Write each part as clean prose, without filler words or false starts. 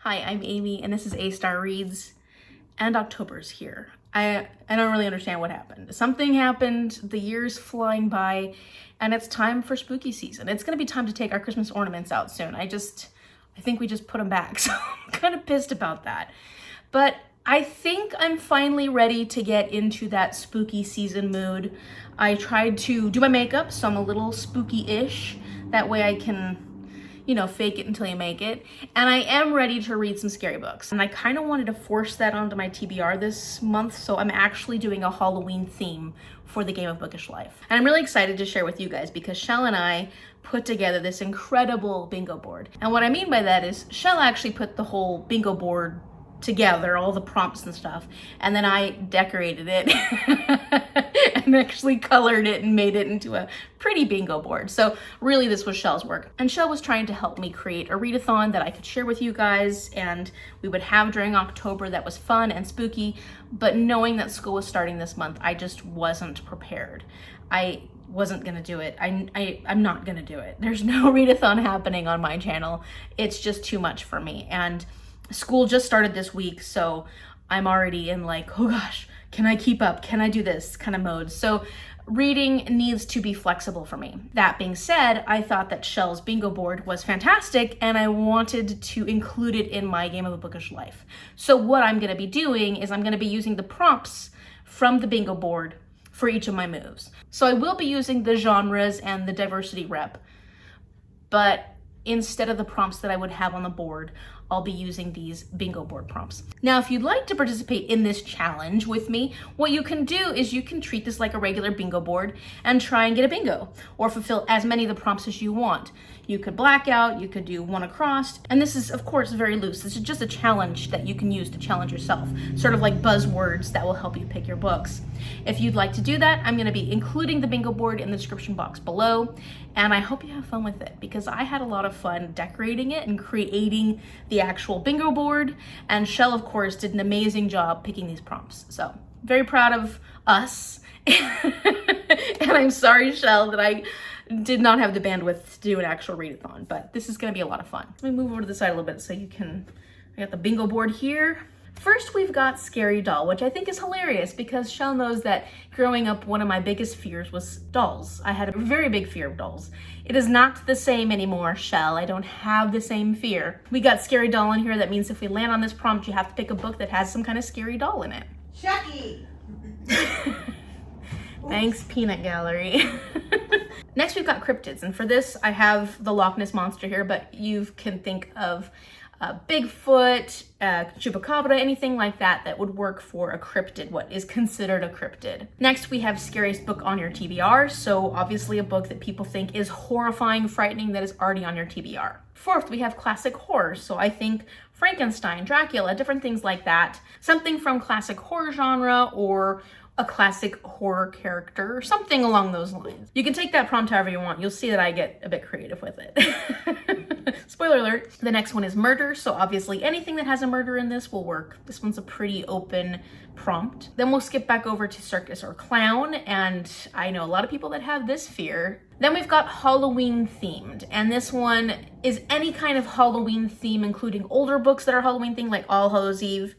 Hi, I'm Amy, and this is A-Star Reads, and October's here. I don't really understand what happened. Something happened, the year's flying by, and it's time for spooky season. It's gonna be time to take our Christmas ornaments out soon. I think we just put them back, so I'm kind of pissed about that. But I think I'm finally ready to get into that spooky season mood. I tried to do my makeup, so I'm a little spooky-ish. That way I can, fake it until you make it. And I am ready to read some scary books. And I kind of wanted to force that onto my TBR this month, so I'm actually doing a Halloween theme for the game of Bookish Life. And I'm really excited to share with you guys because Shell and I put together this incredible bingo board. And what I mean by that is Shell actually put the whole bingo board together, all the prompts and stuff, and then I decorated it and actually colored it and made it into a pretty bingo board. So really this was Shell's work. And Shell was trying to help me create a readathon that I could share with you guys and we would have during October that was fun and spooky, but knowing that school was starting this month, I just wasn't prepared. I wasn't gonna do it. I'm not gonna do it. There's no readathon happening on my channel. It's just too much for me. And school just started this week, so I'm already in like, oh gosh, can I keep up? Can I do this kind of mode? So reading needs to be flexible for me. That being said, I thought that Shell's bingo board was fantastic and I wanted to include it in my game of a Bookish Life. So what I'm gonna be doing is I'm gonna be using the prompts from the bingo board for each of my moves. So I will be using the genres and the diversity rep, but instead of the prompts that I would have on the board, I'll be using these bingo board prompts. Now, if you'd like to participate in this challenge with me, what you can do is you can treat this like a regular bingo board and try and get a bingo or fulfill as many of the prompts as you want. You could black out, you could do one across, and this is of course very loose. This is just a challenge that you can use to challenge yourself, sort of like buzzwords that will help you pick your books. If you'd like to do that, I'm gonna be including the bingo board in the description box below, and I hope you have fun with it because I had a lot of fun decorating it and creating the actual bingo board, and Shell of course did an amazing job picking these prompts. So very proud of us. And I'm sorry, Shell, that I did not have the bandwidth to do an actual readathon, but this is gonna be a lot of fun. Let me move over to the side a little bit so you can, I got the bingo board here. First, we've got Scary Doll, which I think is hilarious because Shell knows that growing up, one of my biggest fears was dolls. I had a very big fear of dolls. It is not the same anymore, Shell. I don't have the same fear. We got Scary Doll in here. That means if we land on this prompt, you have to pick a book that has some kind of scary doll in it. Chucky! Thanks, Peanut Gallery. Next, we've got cryptids, and for this, I have the Loch Ness Monster here, but you can think of Bigfoot, Chupacabra, anything like that that would work for a cryptid, what is considered a cryptid. Next, we have scariest book on your TBR, so obviously a book that people think is horrifying, frightening, that is already on your TBR. Fourth, we have classic horror, so I think Frankenstein, Dracula, different things like that. Something from classic horror genre or a classic horror character, something along those lines. You can take that prompt however you want. You'll see that I get a bit creative with it. Spoiler alert. The next one is murder, so obviously anything that has a murder in this will work. This one's a pretty open prompt. Then we'll skip back over to circus or clown, and I know a lot of people that have this fear. Then we've got Halloween themed, and this one is any kind of Halloween theme, including older books that are Halloween themed, like All Hallows Eve.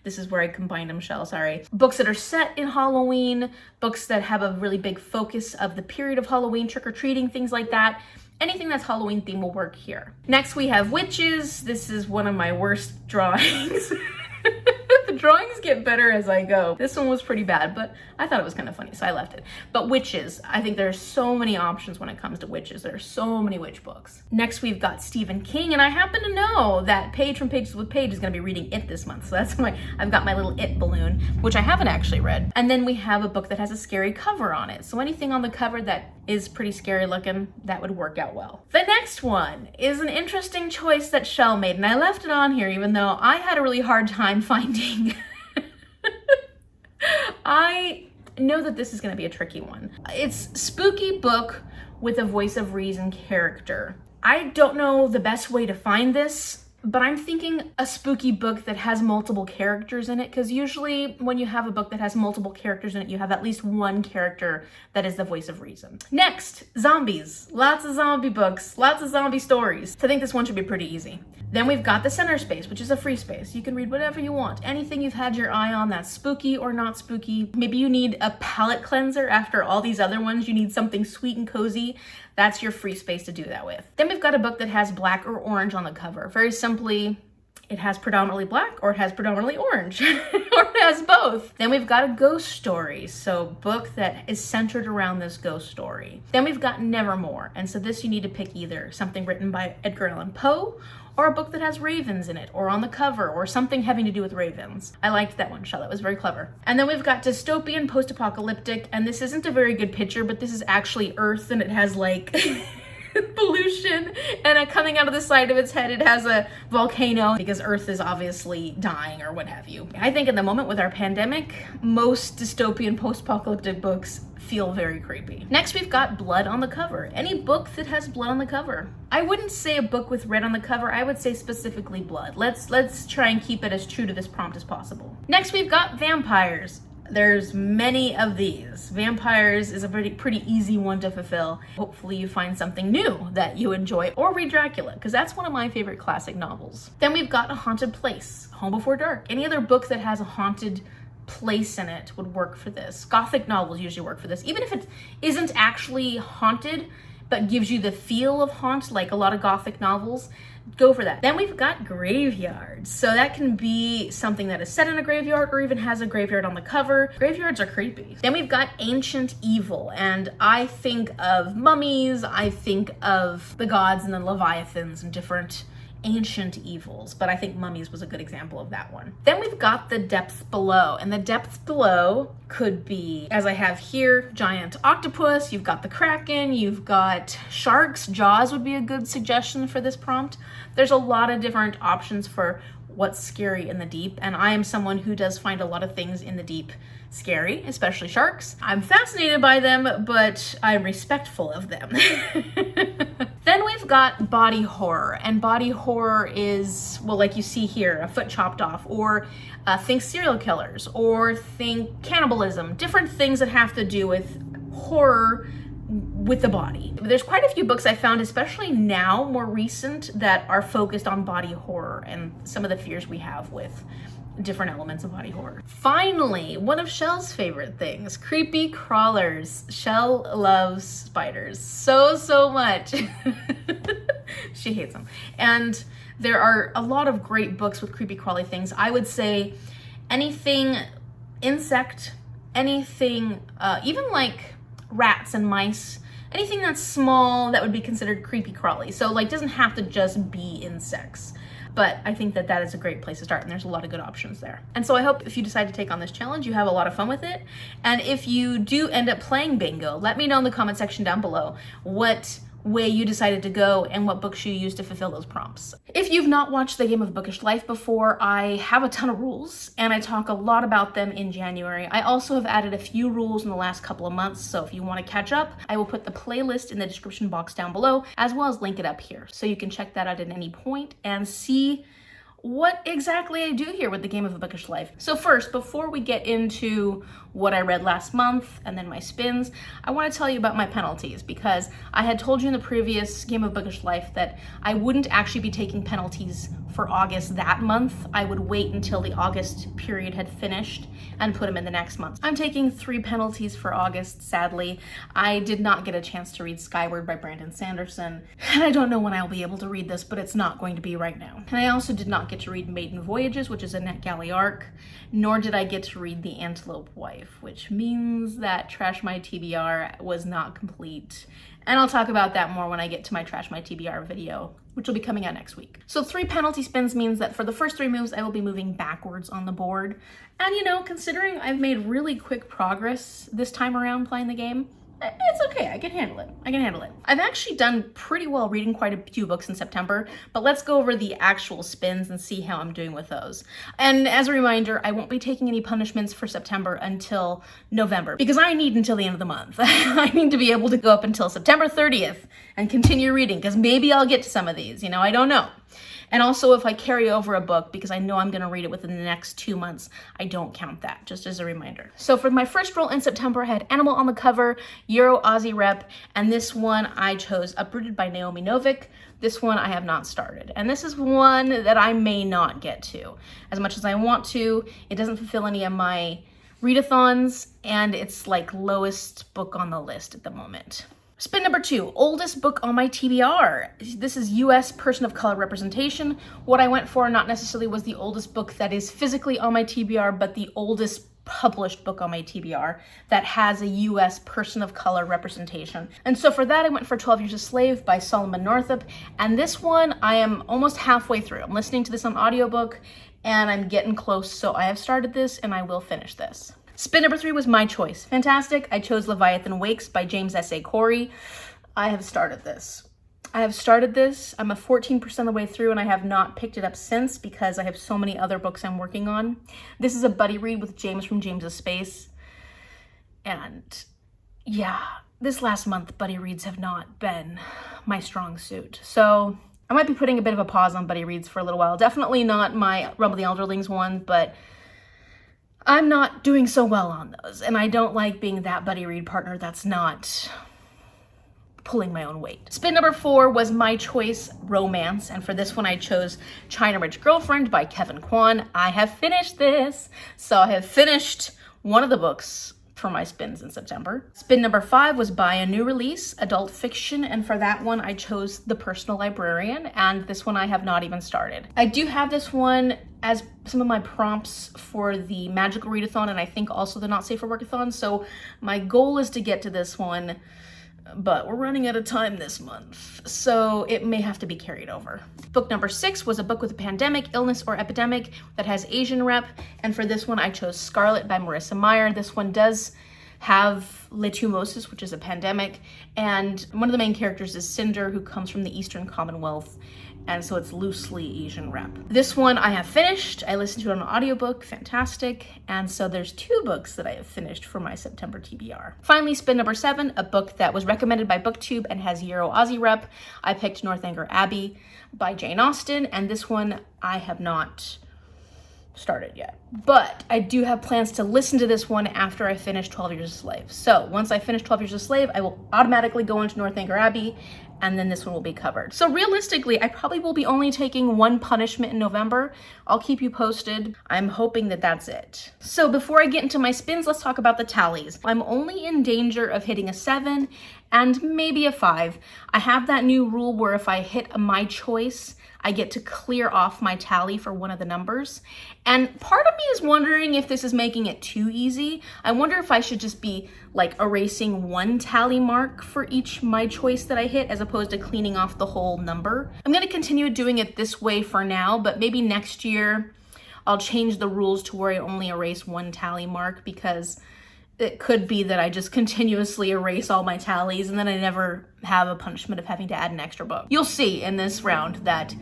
This is where I combined them, Shell, sorry. Books that are set in Halloween, books that have a really big focus of the period of Halloween, trick-or-treating, things like that. Anything that's Halloween theme will work here. Next we have witches. This is one of my worst drawings. The drawings get better as I go. This one was pretty bad, but I thought it was kind of funny, so I left it. But witches, I think there's so many options when it comes to witches. There are so many witch books. Next, we've got Stephen King, and I happen to know that Paige from Pages with Paige is gonna be reading It this month, so that's why I've got my little It balloon, which I haven't actually read. And then we have a book that has a scary cover on it, so anything on the cover that is pretty scary looking, that would work out well. The next one is an interesting choice that Shell made, and I left it on here even though I had a really hard time finding. I know that this is gonna be a tricky one. It's spooky book with a voice of reason character. I don't know the best way to find this, but I'm thinking a spooky book that has multiple characters in it, because usually when you have a book that has multiple characters in it, you have at least one character that is the voice of reason. Next, zombies. Lots of zombie books, lots of zombie stories. So I think this one should be pretty easy. Then we've got the center space, which is a free space. You can read whatever you want. Anything you've had your eye on that's spooky or not spooky. Maybe you need a palate cleanser after all these other ones. You need something sweet and cozy. That's your free space to do that with. Then we've got a book that has black or orange on the cover. Very simply, it has predominantly black or it has predominantly orange or it has both. Then we've got a ghost story. So book that is centered around this ghost story. Then we've got Nevermore. And so this you need to pick either something written by Edgar Allan Poe or a book that has ravens in it, or on the cover, or something having to do with ravens. I liked that one, Shell. That was very clever. And then we've got dystopian, post-apocalyptic, and this isn't a very good picture, but this is actually Earth, and it has like pollution, and coming out of the side of its head, it has a volcano, because Earth is obviously dying, or what have you. I think in the moment with our pandemic, most dystopian, post-apocalyptic books feel very creepy. Next, we've got blood on the cover. Any book that has blood on the cover. I wouldn't say a book with red on the cover, I would say specifically blood. Let's try and keep it as true to this prompt as possible. Next, we've got vampires. There's many of these. Vampires is a pretty easy one to fulfill. Hopefully you find something new that you enjoy, or read Dracula, because that's one of my favorite classic novels. Then we've got a haunted place, Home Before Dark. Any other book that has a haunted place in it would work for this. Gothic novels usually work for this. Even if it isn't actually haunted, but gives you the feel of haunt, like a lot of Gothic novels, go for that. Then we've got graveyards. So that can be something that is set in a graveyard or even has a graveyard on the cover. Graveyards are creepy. Then we've got ancient evil, and I think of mummies, I think of the gods and the leviathans and different ancient evils, but I think mummies was a good example of that one. Then we've got the depths below, and the depths below could be, as I have here, giant octopus, you've got the kraken, you've got sharks. Jaws would be a good suggestion for this prompt. There's a lot of different options for what's scary in the deep, and I am someone who does find a lot of things in the deep scary, especially sharks. I'm fascinated by them, but I'm respectful of them. Then we've got body horror, and body horror is, well, like you see here, a foot chopped off, or think serial killers, or think cannibalism, different things that have to do with horror with the body. There's quite a few books I found, especially now, more recent, that are focused on body horror and some of the fears we have with different elements of body horror. Finally, one of Shell's favorite things, creepy crawlers. Shell loves spiders so much. She hates them. And there are a lot of great books with creepy crawly things. I would say anything insect, anything, even like rats and mice, anything that's small that would be considered creepy crawly. So like doesn't have to just be insects. But I think that that is a great place to start, and there's a lot of good options there. And so I hope if you decide to take on this challenge, you have a lot of fun with it. And if you do end up playing bingo, let me know in the comment section down below what way you decided to go and what books you used to fulfill those prompts. If you've not watched The Game of Bookish Life before, I have a ton of rules and I talk a lot about them in January. I also have added a few rules in the last couple of months, so if you want to catch up, I will put the playlist in the description box down below, as well as link it up here, so you can check that out at any point and see what exactly I do here with The Game of a Bookish Life. So first, before we get into what I read last month and then my spins, I want to tell you about my penalties, because I had told you in the previous Game of Bookish Life that I wouldn't actually be taking penalties for August that month. I would wait until the August period had finished and put them in the next month. I'm taking 3 penalties for August, sadly. I did not get a chance to read Skyward by Brandon Sanderson, and I don't know when I'll be able to read this, but it's not going to be right now. And I also did not get to read Maiden Voyages, which is a NetGalley arc, nor did I get to read The Antelope Wife, which means that Trash My TBR was not complete. And I'll talk about that more when I get to my Trash My TBR video, which will be coming out next week. So 3 penalty spins means that for the first 3 moves, I will be moving backwards on the board. And you know, considering I've made really quick progress this time around playing the game, it's okay, I can handle it. I've actually done pretty well reading quite a few books in September, but let's go over the actual spins and see how I'm doing with those. And as a reminder, I won't be taking any punishments for September until November, because I need until the end of the month. I need to be able to go up until September 30th and continue reading, because maybe I'll get to some of these, you know, I don't know. And also if I carry over a book because I know I'm gonna read it within the next 2 months, I don't count that, just as a reminder. So for my first roll in September, I had Animal on the cover, Euro Aussie rep, and this one I chose Uprooted by Naomi Novik. This one I have not started. And this is one that I may not get to. As much as I want to, it doesn't fulfill any of my readathons, and it's like lowest book on the list at the moment. Spin number 2, oldest book on my TBR. This is US person of color representation. What I went for not necessarily was the oldest book that is physically on my TBR, but the oldest published book on my TBR that has a US person of color representation. And so for that, I went for 12 Years a Slave by Solomon Northup. And this one, I am almost halfway through. I'm listening to this on audiobook and I'm getting close. So I have started this and I will finish this. Spin number 3 was my choice. Fantastic. I chose Leviathan Wakes by James S.A. Corey. I have started this. I'm a 14% of the way through and I have not picked it up since because I have so many other books I'm working on. This is a buddy read with James from James's Space. And yeah, this last month, buddy reads have not been my strong suit. So I might be putting a bit of a pause on buddy reads for a little while. Definitely not my Rumble the Elderlings one, but I'm not doing so well on those. And I don't like being that buddy read partner that's not pulling my own weight. Spin number 4 was my choice, romance, and for this one I chose China Rich Girlfriend by Kevin Kwan. I have finished this, so I have finished one of the books for my spins in September. Spin number 5 was by a new release, adult fiction, and for that one I chose The Personal Librarian, and this one I have not even started. I do have this one as some of my prompts for the Magical Readathon and I think also the Not Safe for Workathon, so my goal is to get to this one, but we're running out of time this month, so it may have to be carried over. Book number 6 was a book with a pandemic, illness, or epidemic that has Asian rep, and for this one I chose Scarlet by Marissa Meyer. This one does have letumosis, which is a pandemic, and one of the main characters is Cinder, who comes from the Eastern Commonwealth, and so it's loosely Asian rep. This one I have finished. I listened to it on an audiobook, fantastic. And so there's 2 books that I have finished for my September TBR. Finally, spin number 7, a book that was recommended by BookTube and has Euro Aussie rep. I picked Northanger Abbey by Jane Austen, and this one I have not started yet. But I do have plans to listen to this one after I finish 12 Years a Slave. So once I finish 12 Years a Slave, I will automatically go into Northanger Abbey, and then this one will be covered. So realistically, I probably will be only taking one punishment in November. I'll keep you posted. I'm hoping that that's it. So before I get into my spins, let's talk about the tallies. I'm only in danger of hitting a 7 and maybe a 5. I have that new rule where if I hit a my choice, I get to clear off my tally for one of the numbers. And part of me is wondering if this is making it too easy. I wonder if I should just be like erasing one tally mark for each my choice that I hit as opposed to cleaning off the whole number. I'm gonna continue doing it this way for now, but maybe next year I'll change the rules to where I only erase one tally mark, because it could be that I just continuously erase all my tallies and then I never have a punishment of having to add an extra book. You'll see in this round that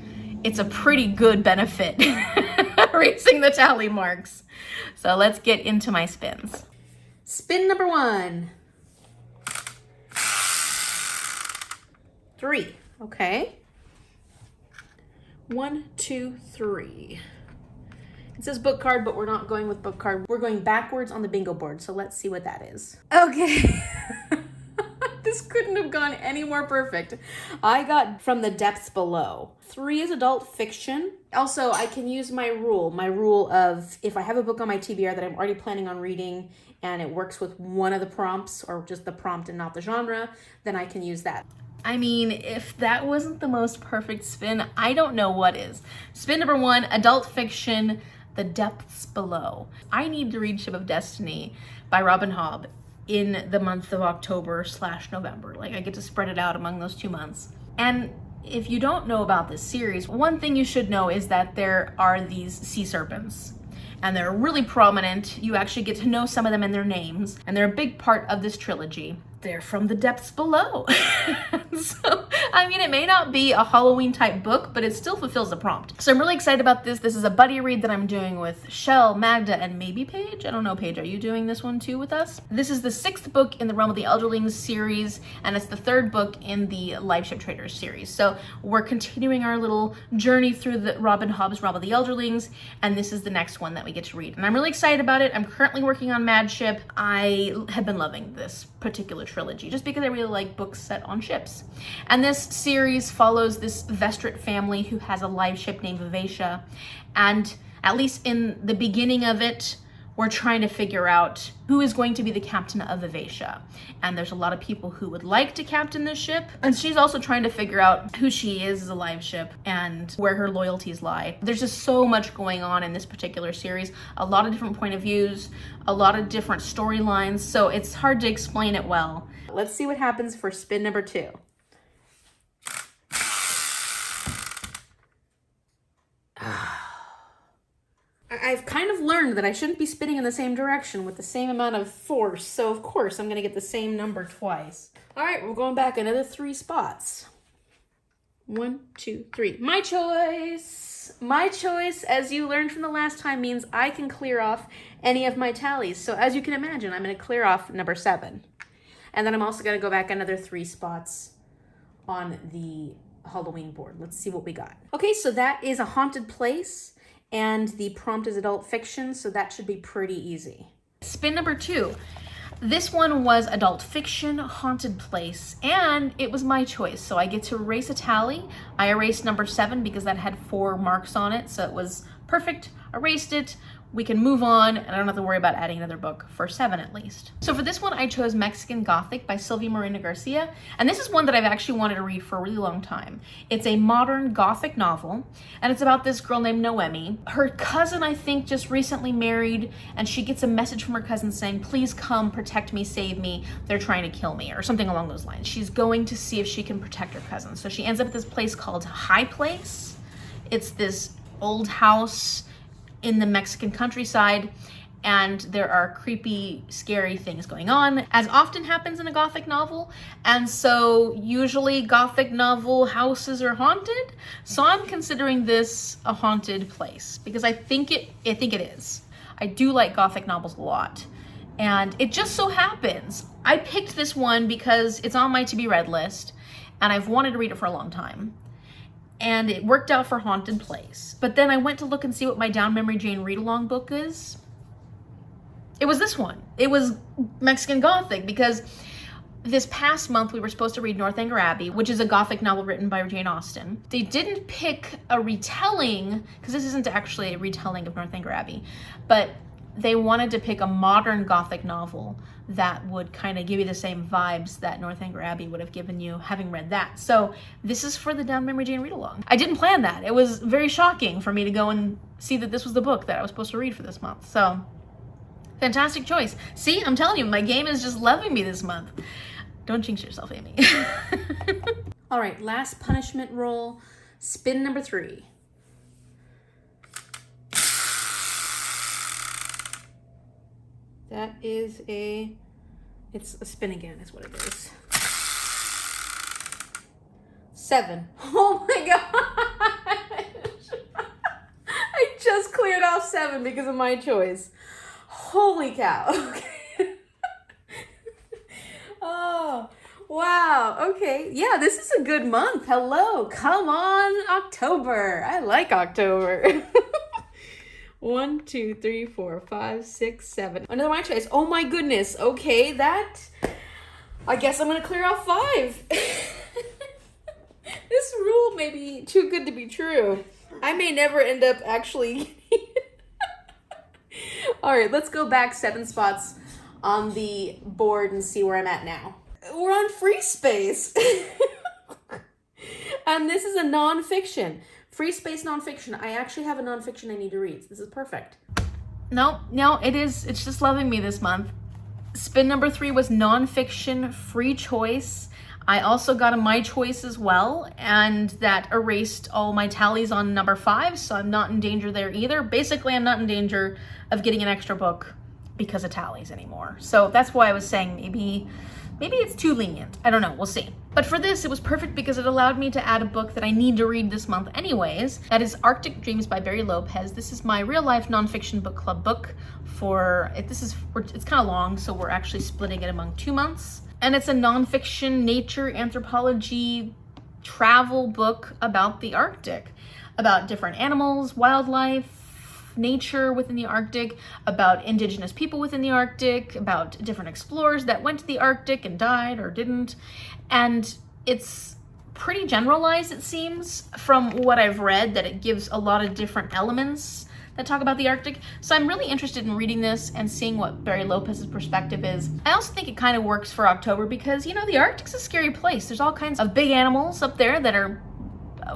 it's a pretty good benefit erasing the tally marks. So let's get into my spins. Spin number 1. 3, okay. 1, 2, 3. It says book card, but we're not going with book card. We're going backwards on the bingo board, so let's see what that is. Okay. This couldn't have gone any more perfect. I got From the Depths Below. 3 is adult fiction. Also, I can use my rule of if I have a book on my TBR that I'm already planning on reading and it works with one of the prompts or just the prompt and not the genre, then I can use that. I mean, if that wasn't the most perfect spin, I don't know what is. Spin number 1, adult fiction, The Depths Below. I need to read Ship of Destiny by Robin Hobb in the month of October/November. Like, I get to spread it out among those 2 months. And if you don't know about this series, one thing you should know is that there are these sea serpents, and they're really prominent. You actually get to know some of them and their names, and they're a big part of this trilogy. they're from the depths below. So, I mean, it may not be a Halloween type book, but it still fulfills the prompt. So I'm really excited about this. This is a buddy read that I'm doing with Shell, Magda, and maybe Paige. I don't know, Paige, are you doing this one too with us? This is the 6th book in the Realm of the Elderlings series, and it's the 3rd book in the Live Ship Traders series. So we're continuing our little journey through the Hobb's Realm of the Elderlings, and this is the next one that we get to read. And I'm really excited about it. I'm currently working on Mad Ship. I have been loving this particular trilogy just because I really like books set on ships. And this series follows this Vestrit family who has a live ship named Vivacia, and at least in the beginning of it, we're trying to figure out who is going to be the captain of Vivacia. And there's a lot of people who would like to captain this ship, and she's also trying to figure out who she is as a live ship and where her loyalties lie. There's just so much going on in this particular series, a lot of different point of views, a lot of different storylines, so it's hard to explain it well. Let's see what happens for spin number 2. I've kind of learned that I shouldn't be spinning in the same direction with the same amount of force, so of course I'm going to get the same number twice. All right, we're going back another 3 spots. 1, 2, 3. My choice! My choice, as you learned from the last time, means I can clear off any of my tallies. So as you can imagine, I'm going to clear off number 7. And then I'm also going to go back another 3 spots on the Halloween board. Let's see what we got. Okay, so that is a haunted place. And the prompt is adult fiction, so that should be pretty easy. Spin number 2. This one was adult fiction, haunted place, and it was my choice. So I get to erase a tally. I erased number 7 because that had 4 marks on it, so it was perfect. Erased it. We can move on, and I don't have to worry about adding another book for 7 at least. So for this one, I chose Mexican Gothic by Sylvia Moreno-Garcia, and this is one that I've actually wanted to read for a really long time. It's a modern Gothic novel, and it's about this girl named Noemi. Her cousin, I think, just recently married, and she gets a message from her cousin saying, please come, protect me, save me, they're trying to kill me, or something along those lines. She's going to see if she can protect her cousin. So she ends up at this place called High Place. It's this old house in the Mexican countryside, and there are creepy, scary things going on, as often happens in a Gothic novel. And so usually Gothic novel houses are haunted. So I'm considering this a haunted place because I think it is. I do like Gothic novels a lot. And it just so happens, I picked this one because it's on my to be read list and I've wanted to read it for a long time. And it worked out for Haunted Place. But then I went to look and see what my Down Memory Jane read-along book is. It was this one. It was Mexican Gothic, because this past month we were supposed to read Northanger Abbey, which is a Gothic novel written by Jane Austen. They didn't pick a retelling, because this isn't actually a retelling of Northanger Abbey, but they wanted to pick a modern Gothic novel that would kind of give you the same vibes that Northanger Abbey would have given you having read that. So this is for the Down Memory Jane read-along. I didn't plan that. It was very shocking for me to go and see that this was the book that I was supposed to read for this month. So fantastic choice. See, I'm telling you, my game is just loving me this month. Don't jinx yourself, Amy. All right, last punishment roll. Spin number 3. That is it's a spin again is what it is. 7. Oh my gosh. I just cleared off 7 because of my choice. Holy cow. Okay. Oh, wow. Okay. Yeah, this is a good month. Hello. Come on, October. I like October. 1, 2, 3, 4, 5, 6, 7. Another my choice. Oh my goodness. Okay, I guess I'm gonna clear off 5. This rule may be too good to be true. I may never end up actually. All right, let's go back 7 spots on the board and see where I'm at now. We're on Free Space. And this is a nonfiction. Free Space nonfiction. I actually have a nonfiction I need to read. This is perfect. No, it's just loving me this month. Spin number 3 was nonfiction, free choice. I also got a my choice as well, and that erased all my tallies on number 5, so I'm not in danger there either. Basically, I'm not in danger of getting an extra book because of tallies anymore. So that's why I was saying maybe Maybe it's too lenient. I don't know, we'll see. But for this, it was perfect because it allowed me to add a book that I need to read this month anyways. That is Arctic Dreams by Barry Lopez. This is my real life nonfiction book club book it's kind of long, so we're actually splitting it among 2 months. And it's a nonfiction nature anthropology travel book about the Arctic, about different animals, wildlife, nature within the Arctic, about indigenous people within the Arctic, about different explorers that went to the Arctic and died or didn't. And it's pretty generalized, it seems, from what I've read, that it gives a lot of different elements that talk about the Arctic. So I'm really interested in reading this and seeing what Barry Lopez's perspective is. I also think it kind of works for October because, you know, the Arctic's a scary place. There's all kinds of big animals up there that are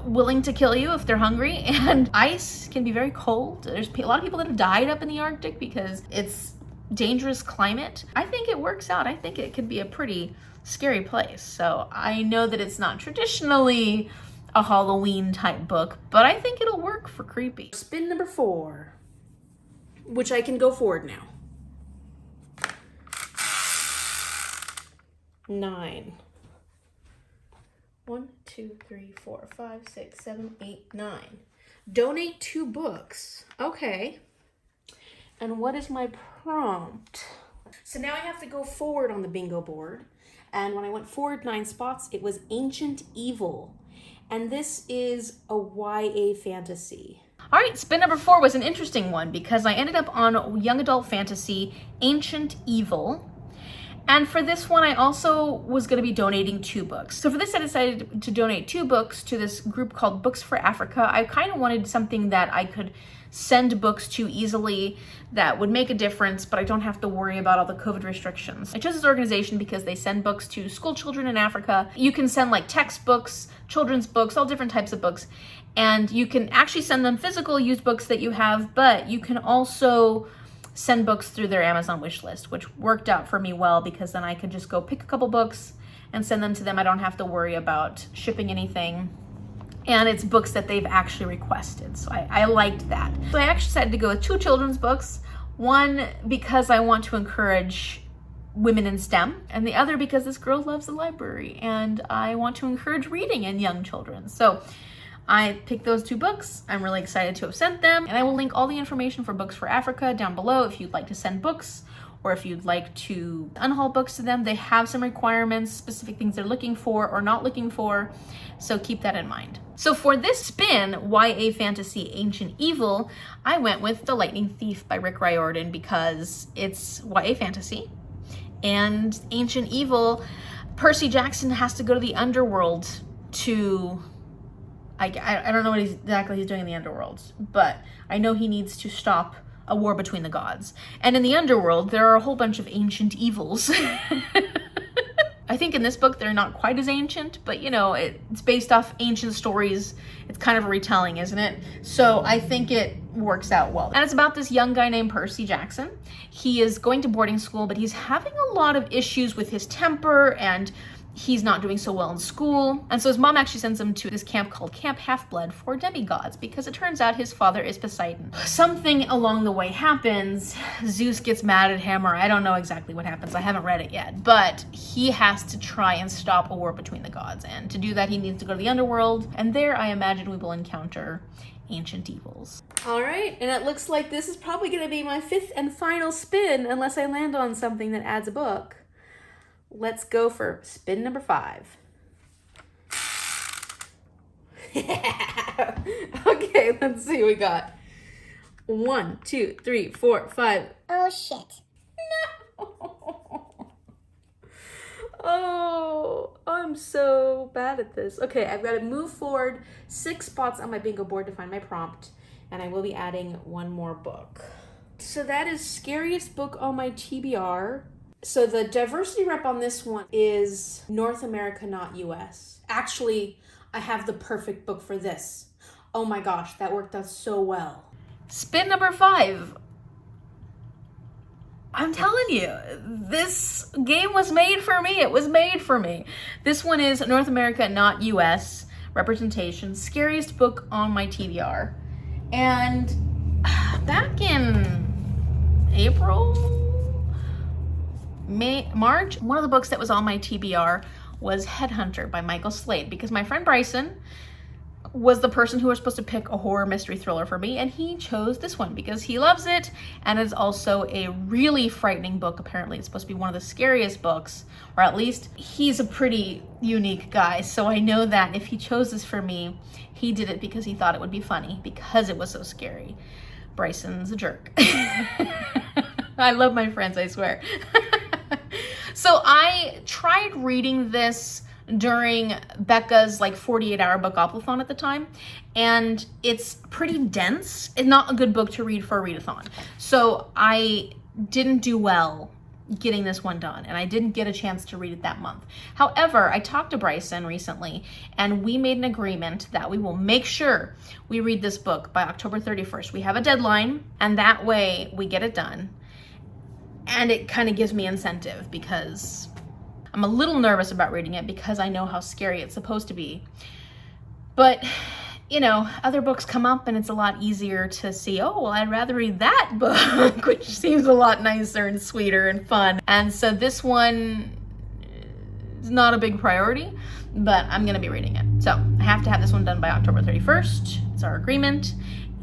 willing to kill you if they're hungry, and ice can be very cold. There's a lot of people that have died up in the Arctic because it's dangerous climate. I think it works out. I think it could be a pretty scary place. So I know that it's not traditionally a Halloween type book, but I think it'll work for creepy. Spin number 4, which I can go forward now. 9. 1, 2, 3, 4, 5, 6, 7, 8, 9. Donate 2 books. Okay. And what is my prompt? So now I have to go forward on the bingo board. And when I went forward 9 spots, it was Ancient Evil. And this is a YA fantasy. All right, spin number 4 was an interesting one because I ended up on young adult fantasy, Ancient Evil. And for this one, I also was going to be donating 2 books. So for this, I decided to donate 2 books to this group called Books for Africa. I kind of wanted something that I could send books to easily that would make a difference, but I don't have to worry about all the COVID restrictions. I chose this organization because they send books to school children in Africa. You can send like textbooks, children's books, all different types of books. And you can actually send them physical used books that you have, but you can also send books through their Amazon wish list, which worked out for me well because then I could just go pick a couple books and send them to them. I don't have to worry about shipping anything. And it's books that they've actually requested. So I liked that. So I actually decided to go with 2 children's books. One, because I want to encourage women in STEM, and the other because this girl loves the library and I want to encourage reading in young children. So I picked those 2 books. I'm really excited to have sent them, and I will link all the information for Books for Africa down below if you'd like to send books or if you'd like to unhaul books to them. They have some requirements, specific things they're looking for or not looking for, so keep that in mind. So for this spin, YA fantasy Ancient Evil, I went with The Lightning Thief by Riordan because it's YA fantasy, and Ancient Evil, Percy Jackson has to go to the underworld to, I don't know what exactly he's doing in the underworld, but I know he needs to stop a war between the gods. And in the underworld, there are a whole bunch of ancient evils. I think in this book, they're not quite as ancient, but you know, it's based off ancient stories. It's kind of a retelling, isn't it? So I think it works out well. And it's about this young guy named Percy Jackson. He is going to boarding school, but he's having a lot of issues with his temper, and he's not doing so well in school. And so his mom actually sends him to this camp called Camp Half-Blood for demigods because it turns out his father is Poseidon. Something along the way happens. Zeus gets mad at him, or I don't know exactly what happens. I haven't read it yet. But he has to try and stop a war between the gods. And to do that, he needs to go to the underworld. And there, I imagine we will encounter ancient evils. All right, and it looks like this is probably going to be my 5th and final spin unless I land on something that adds a book. Let's go for spin number 5. Okay, let's see what we got. 1, 2, 3, 4, 5. Oh, shit. No. Oh, I'm so bad at this. Okay, I've got to move forward 6 spots on my bingo board to find my prompt, and I will be adding 1 more book. So that is Scariest Book on my TBR. So the diversity rep on this one is North America, not US. Actually, I have the perfect book for this. Oh my gosh, that worked out so well. Spin number 5. I'm telling you, this game was made for me. It was made for me. This one is North America, not US representation. Scariest book on my TBR. And back in April, March, one of the books that was on my TBR was Headhunter by Michael Slade, because my friend Bryson was the person who was supposed to pick a horror mystery thriller for me, and he chose this one because he loves it, and it's also a really frightening book. Apparently it's supposed to be one of the scariest books, or at least he's a pretty unique guy, so I know that if he chose this for me, he did it because he thought it would be funny, because it was so scary. Bryson's a jerk. I love my friends, I swear. So I tried reading this during Becca's like 48-hour Bookoplathon at the time, and it's pretty dense. It's not a good book to read for a readathon. So I didn't do well getting this one done, and I didn't get a chance to read it that month. However, I talked to Bryson recently, and we made an agreement that we will make sure we read this book by October 31st. We have a deadline, and that way we get it done. And it kind of gives me incentive, because I'm a little nervous about reading it because I know how scary it's supposed to be. But, you know, other books come up and it's a lot easier to see, oh, well, I'd rather read that book, which seems a lot nicer and sweeter and fun. And so this one is not a big priority, but I'm going to be reading it. So I have to have this one done by October 31st. It's our agreement.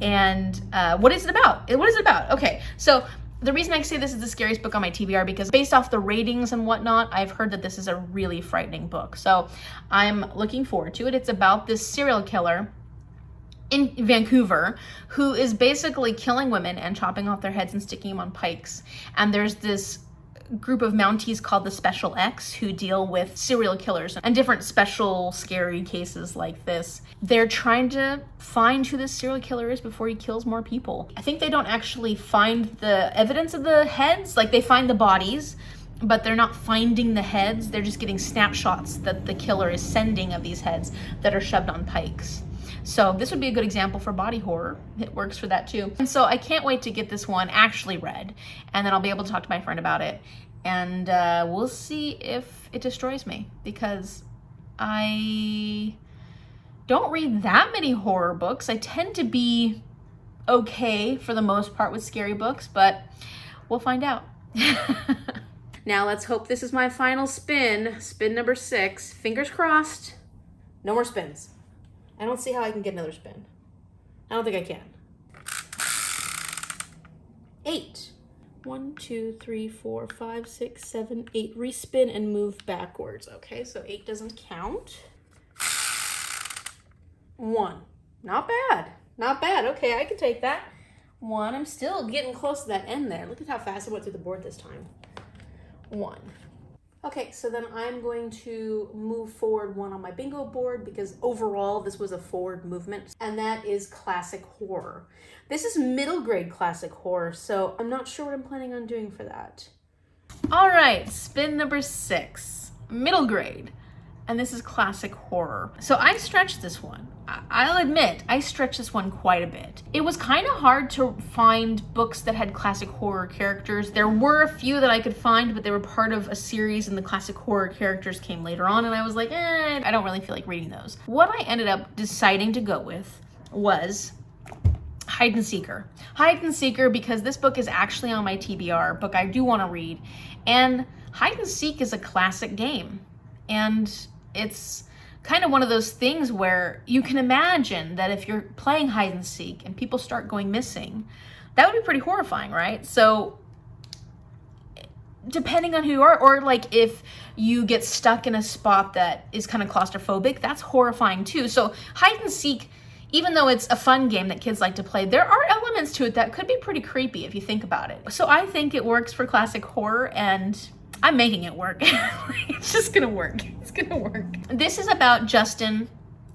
And what is it about? What is it about? Okay, so the reason I say this is the scariest book on my TBR, because based off the ratings and whatnot, I've heard that this is a really frightening book. So I'm looking forward to it. It's about this serial killer in Vancouver who is basically killing women and chopping off their heads and sticking them on pikes. And there's this group of Mounties called the Special X who deal with serial killers and different special scary cases like this. They're trying to find who this serial killer is before he kills more people. I think they don't actually find the evidence of the heads, like they find the bodies, but they're not finding the heads. They're just getting snapshots that the killer is sending of these heads that are shoved on pikes. So this would be a good example for body horror. It works for that too. And so I can't wait to get this one actually read, and then I'll be able to talk to my friend about it, and we'll see if it destroys me, because I don't read that many horror books. I tend to be okay for the most part with scary books, but we'll find out. Now let's hope this is my final spin. Spin number 6. Fingers crossed. No more spins. I don't see how I can get another spin. I don't think I can. 8. 1, 2, 3, 4, 5, 6, 7, 8. Respin and move backwards. Okay, so 8 doesn't count. 1. Not bad. Not bad. Okay, I can take that. 1. I'm still getting close to that end there. Look at how fast I went through the board this time. 1. Okay, so then I'm going to move forward 1 on my bingo board, because overall this was a forward movement, and that is classic horror. This is middle grade classic horror, so I'm not sure what I'm planning on doing for that. All right, spin number 6, middle grade, and this is classic horror. So I stretched this one. I'll admit, I stretched this one quite a bit. It was kind of hard to find books that had classic horror characters. There were a few that I could find, but they were part of a series, and the classic horror characters came later on, and I was like, I don't really feel like reading those. What I ended up deciding to go with was Hide and Seeker. Hide and Seeker, because this book is actually on my TBR, book I do want to read, and Hide and Seek is a classic game, and it's kind of one of those things where you can imagine that if you're playing hide and seek and people start going missing, that would be pretty horrifying, right? So depending on who you are, or like if you get stuck in a spot that is kind of claustrophobic, that's horrifying too. So hide and seek, even though it's a fun game that kids like to play, there are elements to it that could be pretty creepy if you think about it. So I think it works for classic horror, and I'm making it work. It's just gonna work. It's gonna work. This is about Justin.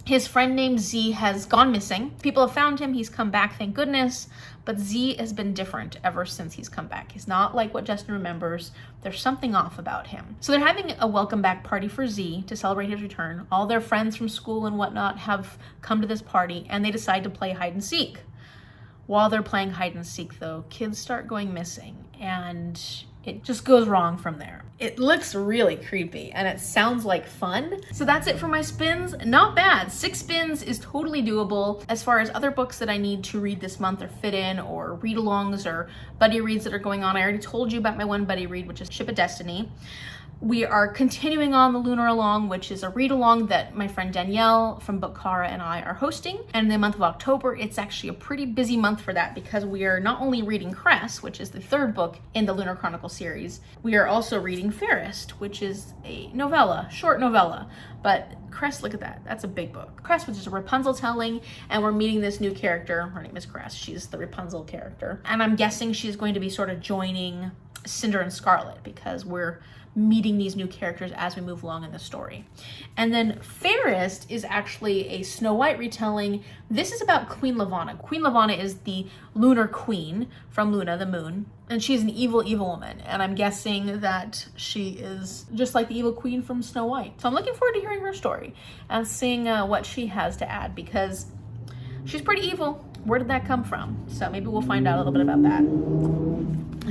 His friend named Z has gone missing. People have found him. He's come back, thank goodness. But Z has been different ever since he's come back. He's not like what Justin remembers. There's something off about him. So they're having a welcome back party for Z to celebrate his return. All their friends from school and whatnot have come to this party, and they decide to play hide and seek. While they're playing hide and seek though, kids start going missing and it just goes wrong from there. It looks really creepy and it sounds like fun. So that's it for my spins. Not bad. 6 spins is totally doable. As far as other books that I need to read this month or fit in, or read-alongs or buddy reads that are going on, I already told you about my one buddy read, which is Ship of Destiny. We are continuing on the Lunaralong, which is a read-along that my friend Danielle from Book Cara and I are hosting. And in the month of October, it's actually a pretty busy month for that because we are not only reading Cress, which is the 3rd book in the Lunar Chronicle series, we are also reading Fairest, which is a novella, short novella. But Cress, look at that, that's a big book. Cress, which is a Rapunzel telling, and we're meeting this new character. Her name is Cress, she's the Rapunzel character. And I'm guessing she's going to be sort of joining Cinder and Scarlet because we're meeting these new characters as we move along in the story. And then Fairest is actually a Snow White retelling. This is about Queen Levana. Queen Levana is the lunar queen from Luna, the moon, and she's an evil, evil woman. And I'm guessing that she is just like the evil queen from Snow White. So I'm looking forward to hearing her story and seeing what she has to add because she's pretty evil. Where did that come from? So maybe we'll find out a little bit about that.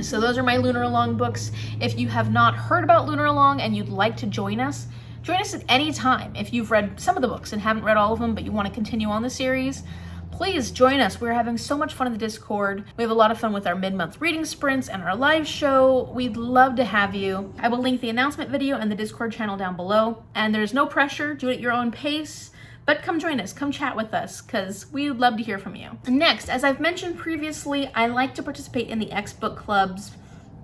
So those are my Lunaralong books. If you have not heard about Lunaralong and you'd like to join us at any time. If you've read some of the books and haven't read all of them, but you want to continue on the series, please join us. We're having so much fun in the Discord. We have a lot of fun with our mid-month reading sprints and our live show. We'd love to have you. I will link the announcement video and the Discord channel down below. And there's no pressure, do it at your own pace. But come join us, come chat with us, because we would love to hear from you. Next, as I've mentioned previously, I like to participate in the X Bookclub's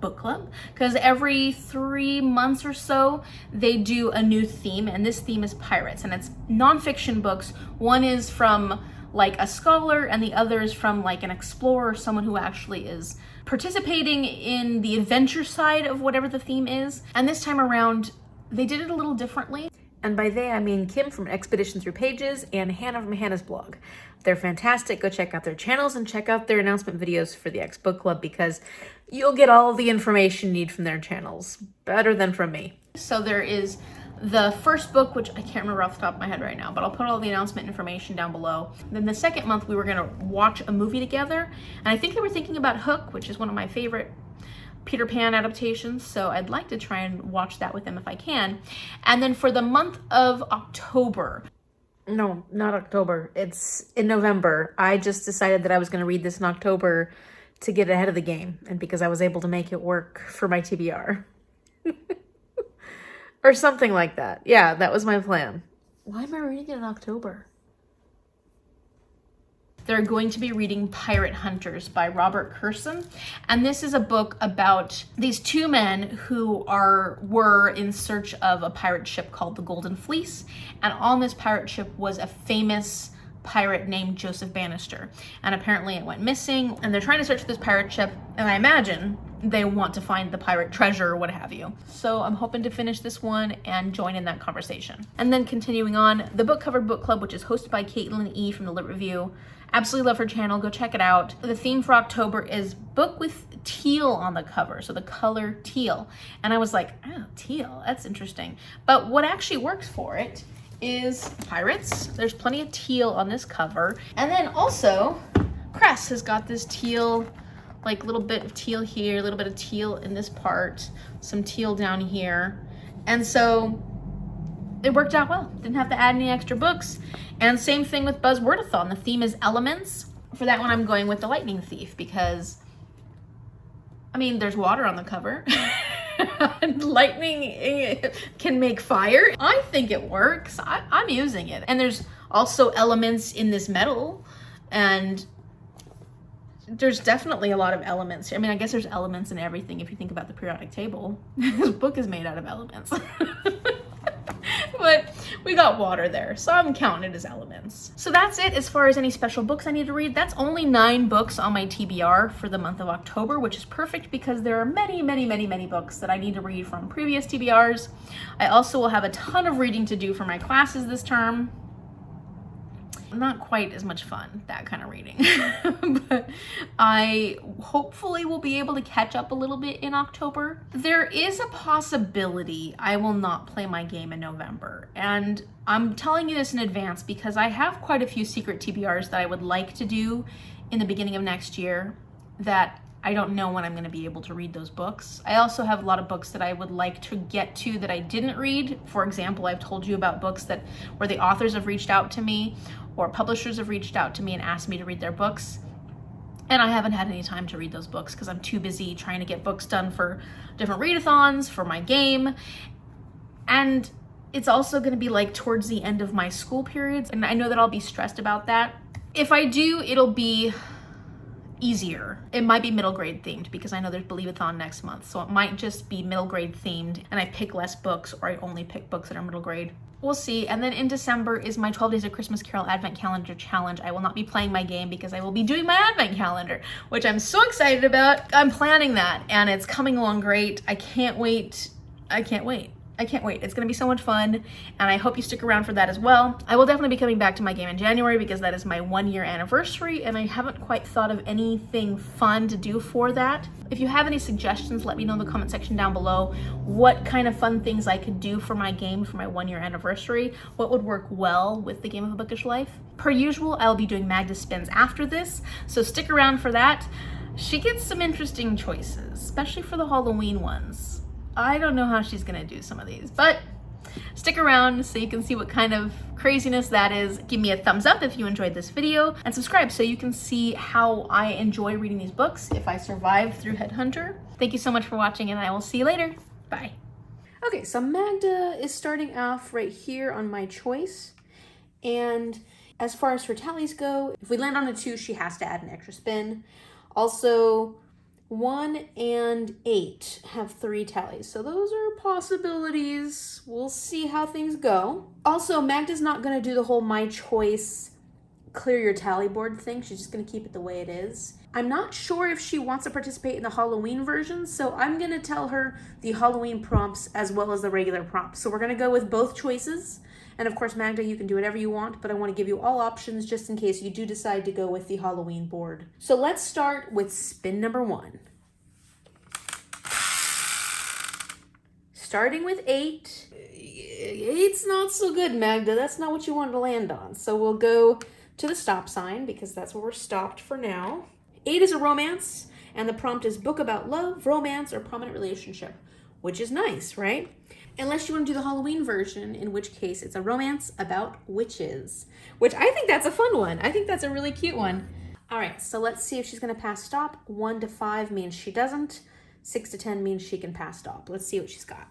book club, because every 3 months or so, they do a new theme, and this theme is pirates, and it's nonfiction books. One is from like a scholar, and the other is from like an explorer, someone who actually is participating in the adventure side of whatever the theme is. And this time around, they did it a little differently. And by they, I mean Kim from Expedition Through Pages and Hannah from Hannah's blog. They're fantastic. Go check out their channels and check out their announcement videos for the X Book Club because you'll get all the information you need from their channels. Better than from me. So there is the first book, which I can't remember off the top of my head right now, but I'll put all the announcement information down below. Then the second month, we were going to watch a movie together. And I think they were thinking about Hook, which is one of my favorite Peter Pan adaptations, so I'd like to try and watch that with them if I can. And then for the month of October, no, not October, it's in November, I just decided that I was going to read this in October to get ahead of the game, and because I was able to make it work for my TBR. Or something like that. Yeah, that was my plan. Why am I reading it in October? They're going to be reading Pirate Hunters by Robert Curson. And this is a book about these 2 men who were in search of a pirate ship called the Golden Fleece. And on this pirate ship was a famous pirate named Joseph Bannister. And apparently it went missing, and they're trying to search for this pirate ship. And I imagine they want to find the pirate treasure or what have you. So I'm hoping to finish this one and join in that conversation. And then continuing on, the Book Cover Book Club, which is hosted by Caitlin E. from the Lit Review. Absolutely love her channel, go check it out. The theme for October is book with teal on the cover, so the color teal. And I was like, oh, teal, that's interesting. But what actually works for it is pirates. There's plenty of teal on this cover. And then also, Cress has got this teal, like little bit of teal here, a little bit of teal in this part, some teal down here. And so it worked out well. Didn't have to add any extra books. And same thing with Buzzwordathon. The theme is elements. For that one, I'm going with the Lightning Thief because, I mean, there's water on the cover. Lightning can make fire. I think it works. I'm using it. And there's also elements in this metal. And there's definitely a lot of elements. I mean, I guess there's elements in everything if you think about the periodic table. This book is made out of elements. But we got water there, so I'm counting it as elements. So that's it as far as any special books I need to read. That's only 9 books on my TBR for the month of October, which is perfect because there are many, many, many, many books that I need to read from previous TBRs. I also will have a ton of reading to do for my classes this term. Not quite as much fun, that kind of reading. But I hopefully will be able to catch up a little bit in October. There is a possibility I will not play my game in November. And I'm telling you this in advance because I have quite a few secret TBRs that I would like to do in the beginning of next year that I don't know when I'm going to be able to read those books. I also have a lot of books that I would like to get to that I didn't read. For example, I've told you about books that where the authors have reached out to me or publishers have reached out to me and asked me to read their books. And I haven't had any time to read those books because I'm too busy trying to get books done for different readathons, for my game. And it's also going to be like towards the end of my school periods. And I know that I'll be stressed about that. If I do, it'll be easier. It might be middle grade themed because I know there's Believeathon next month. So it might just be middle grade themed and I pick less books, or I only pick books that are middle grade. We'll see. And then in December is my 12 Days of Christmas Carol Advent Calendar Challenge. I will not be playing my game because I will be doing my Advent Calendar, which I'm so excited about. I'm planning that and it's coming along great. I can't wait. I can't wait. I can't wait. It's going to be so much fun, and I hope you stick around for that as well. I will definitely be coming back to my game in January because that is my 1-year anniversary, and I haven't quite thought of anything fun to do for that. If you have any suggestions, let me know in the comment section down below what kind of fun things I could do for my game for my 1-year anniversary, what would work well with the Game of a Bookish Life. Per usual, I'll be doing Magda spins after this, so stick around for that. She gets some interesting choices, especially for the Halloween ones. I don't know how she's gonna do some of these, but stick around so you can see what kind of craziness that is. Give me a thumbs up if you enjoyed this video and subscribe so you can see how I enjoy reading these books if I survive through Headhunter. Thank you so much for watching and I will see you later. Bye. Okay, so Magda is starting off right here on my choice. And as far as her tallies go, if we land on a 2, she has to add an extra spin. Also, 1 and 8 have 3 tallies, so those are possibilities. We'll see how things go. Also, Magda's not going to do the whole my choice clear your tally board thing. She's just going to keep it the way it is. I'm not sure if she wants to participate in the Halloween version, so I'm going to tell her the Halloween prompts as well as the regular prompts. So we're going to go with both choices. And of course, Magda, you can do whatever you want, but I want to give you all options just in case you do decide to go with the Halloween board. So let's start with spin number 1. Starting with 8. 8's not so good, Magda. That's not what you wanted to land on. So we'll go to the stop sign because that's where we're stopped for now. 8 is a romance, and the prompt is book about love, romance, or prominent relationship, which is nice, right? Unless you want to do the Halloween version, in which case it's a romance about witches, which I think that's a fun one. I think that's a really cute one. All right, so let's see if she's going to pass stop. 1 to 5 means she doesn't. 6 to 10 means she can pass stop. Let's see what she's got.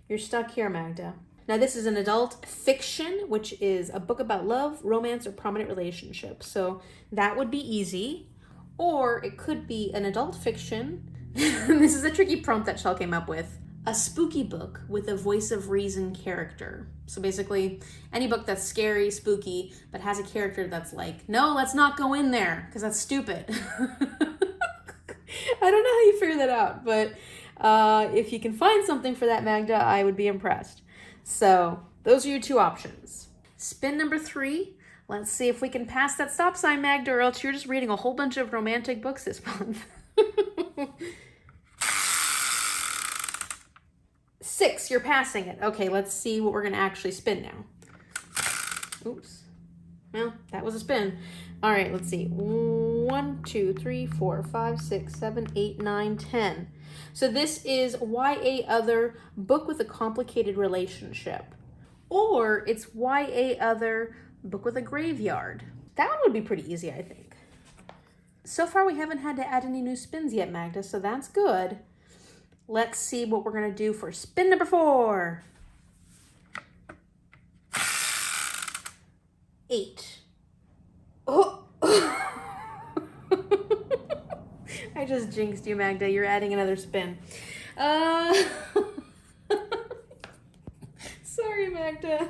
You're stuck here, Magda. Now this is an adult fiction, which is a book about love, romance, or prominent relationship. So that would be easy. Or it could be an adult fiction. This is a tricky prompt that Shell came up with. A spooky book with a voice of reason character. So basically, any book that's scary, spooky, but has a character that's like, no, let's not go in there, because that's stupid. I don't know how you figure that out, but if you can find something for that, Magda, I would be impressed. So those are your 2 options. Spin number 3. Let's see if we can pass that stop sign, Magda, or else you're just reading a whole bunch of romantic books this month. 6, you're passing it. Okay, let's see what we're going to actually spin now. Oops. Well, that was a spin. All right, let's see. 1, 2, 3, 4, 5, 6, 7, 8, 9, 10. So this is YA Other, book with a complicated relationship. Or it's YA Other, book with a graveyard. That one would be pretty easy, I think. So far, we haven't had to add any new spins yet, Magda, so that's good. Let's see what we're going to do for spin number 4. 8. Oh! I just jinxed you, Magda. You're adding another spin. Sorry, Magda.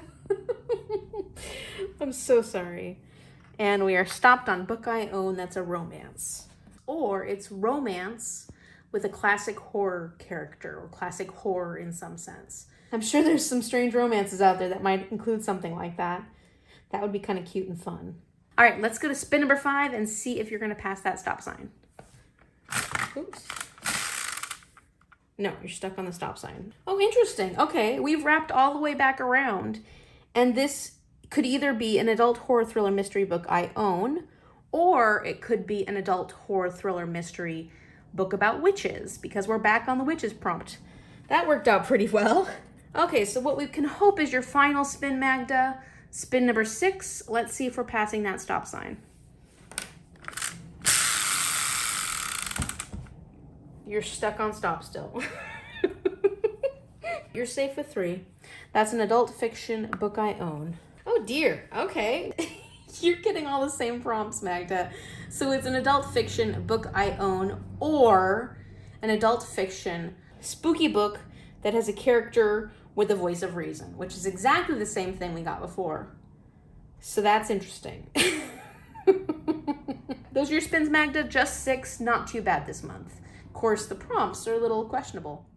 I'm so sorry. And we are stopped on book I own that's a romance. Or it's romance with a classic horror character, or classic horror in some sense. I'm sure there's some strange romances out there that might include something like that. That would be kind of cute and fun. All right, let's go to spin number 5 and see if you're going to pass that stop sign. Oops. No, you're stuck on the stop sign. Oh, interesting. Okay, we've wrapped all the way back around. And this could either be an adult horror thriller mystery book I own, or it could be an adult horror thriller mystery book about witches, because we're back on the witches prompt. That worked out pretty well. Okay, so what we can hope is your final spin, Magda. Spin number 6. Let's see if we're passing that stop sign. You're stuck on stop still. You're safe with 3. That's an adult fiction book I own. Oh dear, okay. You're getting all the same prompts, Magda. So it's an adult fiction book I own, or an adult fiction spooky book that has a character with a voice of reason, which is exactly the same thing we got before. So that's interesting. Those are your spins, Magda. Just 6, not too bad this month. Of course, the prompts are a little questionable.